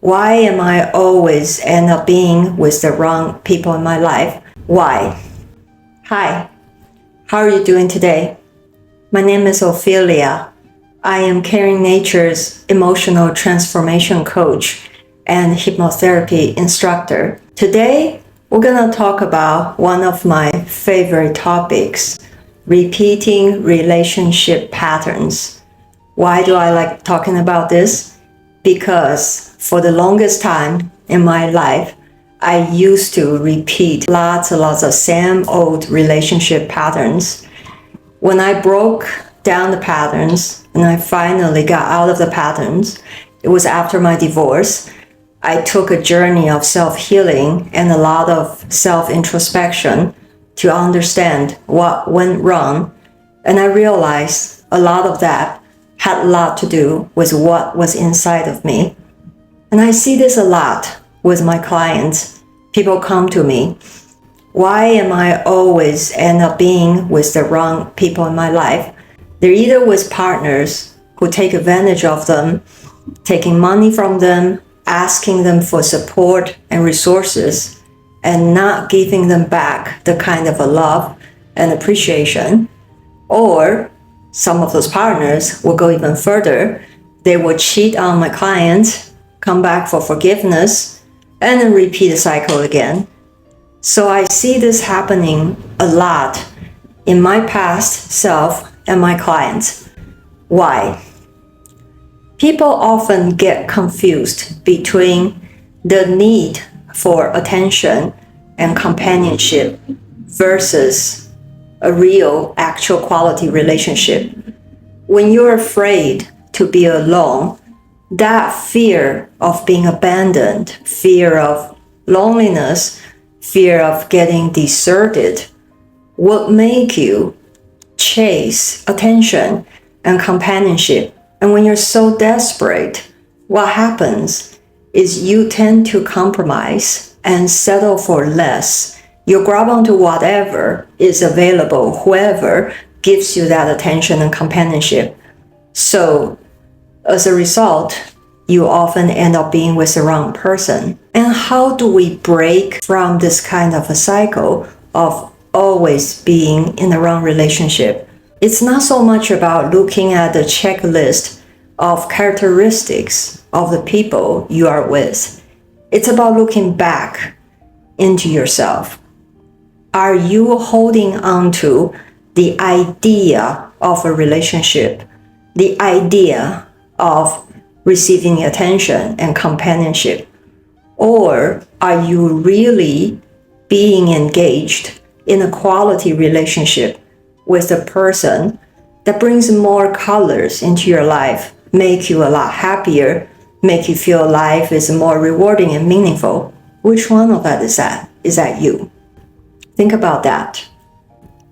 Why am I always end up being with the wrong people in my life? Why? Hi, how are you doing today? My name is Ophelia. I am Caring Nature's emotional transformation coach and hypnotherapy instructor. Today, we're going to talk about one of my favorite topics, repeating relationship patterns. Why do I like talking about this? Because for the longest time in my life, I used to repeat lots and lots of same old relationship patterns. When I broke down the patterns and I finally got out of the patterns, it was after my divorce. I took a journey of self-healing and a lot of self-introspection to understand what went wrong. And I realized a lot of that had a lot to do with what was inside of me. And I see this a lot with my clients. People come to me. Why am I always end up being with the wrong people in my life? They're either with partners who take advantage of them, taking money from them, asking them for support and resources, and not giving them back the kind of a love and appreciation. Or some of those partners will go even further. They will cheat on my clients, come back for forgiveness, and then repeat the cycle again. So I see this happening a lot in my past self and my clients. Why? People often get confused between the need for attention and companionship versus a real, actual quality relationship. When you're afraid to be alone, that fear of being abandoned, fear of loneliness, fear of getting deserted will make you chase attention and companionship. And when you're so desperate, what happens is you tend to compromise and settle for less. You grab onto whatever is available, whoever gives you that attention and companionship. So as a result, you often end up being with the wrong person. And how do we break from this kind of a cycle of always being in the wrong relationship? It's not so much about looking at the checklist of characteristics of the people you are with. It's about looking back into yourself. Are you holding on to the idea of a relationship, the idea of receiving attention and companionship? Or are you really being engaged in a quality relationship with a person that brings more colors into your life, make you a lot happier, make you feel life is more rewarding and meaningful? Which one of that is that? Is that you? Think about that.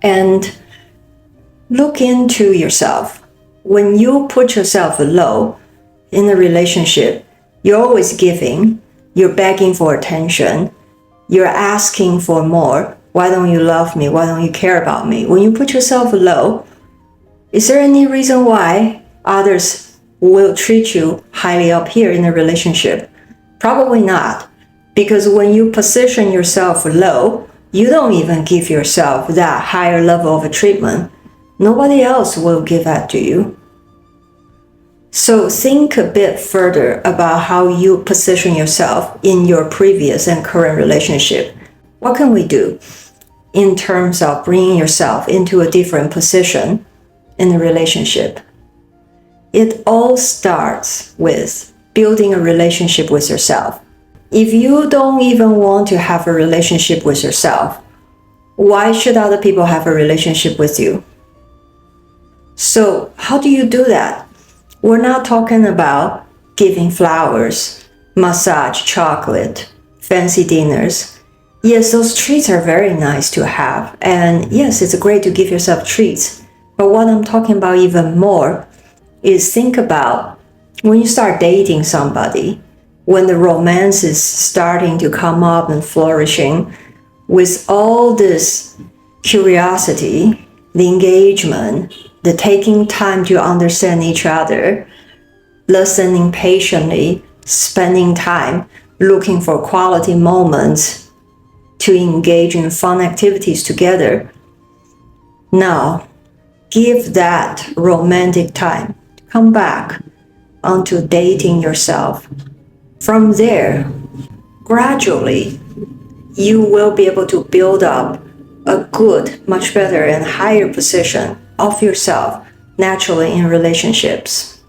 And look into yourself. When you put yourself low in a relationship, you're always giving, you're begging for attention, you're asking for more. Why don't you love me? Why don't you care about me? When you put yourself low, is there any reason why others will treat you highly up here in a relationship? Probably not. Because when you position yourself low, you don't even give yourself that higher level of a treatment. Nobody else will give that to you. So think a bit further about how you position yourself in your previous and current relationship. What can we do in terms of bringing yourself into a different position in the relationship? It all starts with building a relationship with yourself. If you don't even want to have a relationship with yourself, why should other people have a relationship with you? So how do you do that? We're not talking about giving flowers, massage, chocolate, fancy dinners. Yes, those treats are very nice to have. And yes, it's great to give yourself treats. But what I'm talking about even more is think about when you start dating somebody, when the romance is starting to come up and flourishing, with all this curiosity, the engagement, the taking time to understand each other, listening patiently spending time looking for quality moments to engage in fun activities together. Now, give that romantic time. Come back onto dating yourself. From there, gradually, you will be able to build up a good, much better and higher position of yourself naturally in relationships.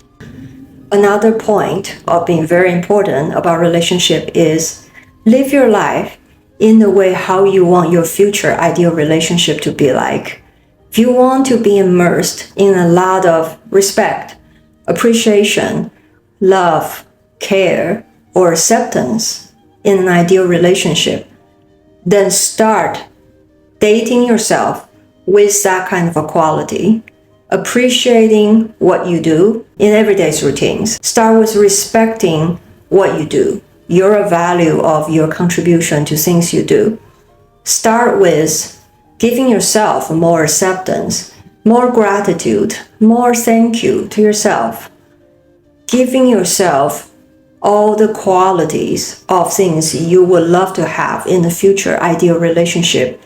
Another point of being very important about relationship is live your life in the way how you want your future ideal relationship to be like. If you want to be immersed in a lot of respect, appreciation, love, care, or acceptance in an ideal relationship, then start dating yourself with that kind of a quality, appreciating what you do in everyday's routines. Start with respecting what you do, your value of your contribution to things you do. Start with giving yourself more acceptance, more gratitude, more thank you to yourself. Giving yourself all the qualities of things you would love to have in the future ideal relationship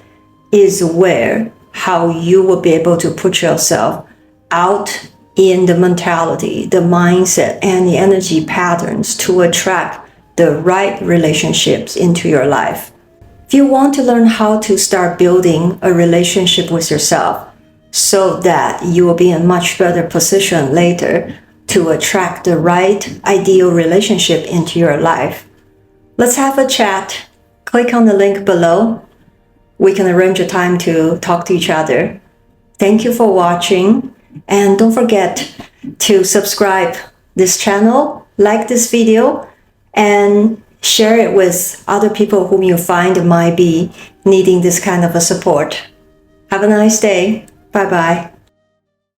is where how you will be able to put yourself out in the mentality, the mindset, and the energy patterns to attract the right relationships into your life. If you want to learn how to start building a relationship with yourself so that you will be in a much better position later to attract the right ideal relationship into your life, let's have a chat. Click on the link below. We can arrange a time to talk to each other. Thank you for watching, and don't forget to subscribe this channel, like this video, and share it with other people whom you find might be needing this kind of a support. Have a nice day. Bye-bye.